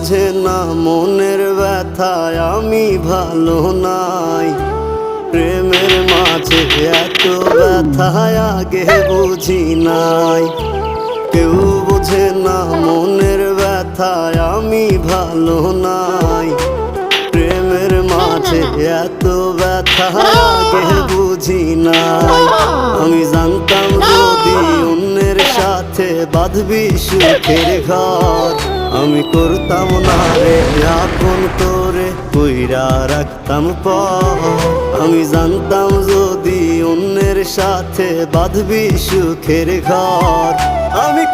বোঝে না মনের ব্যথায় আমি ভালো নাই। প্রেমের মাঝে এত ব্যথায় আগে বুঝি নাই। কেউ বোঝে না মনের ব্যথায় আমি ভালো নাই। প্রেমের মাঝে এত ব্যথা আগে বুঝি নাই। আমি জানতাম যদি অন্যের সাথে বাঁধবি সুখের ঘর, আমি করতাম না রে আপন তোরে কইরা রাখতাম পর। আমি জানতাম যদি অন্যের সাথে বাঁধবি সুখের ঘর, আমি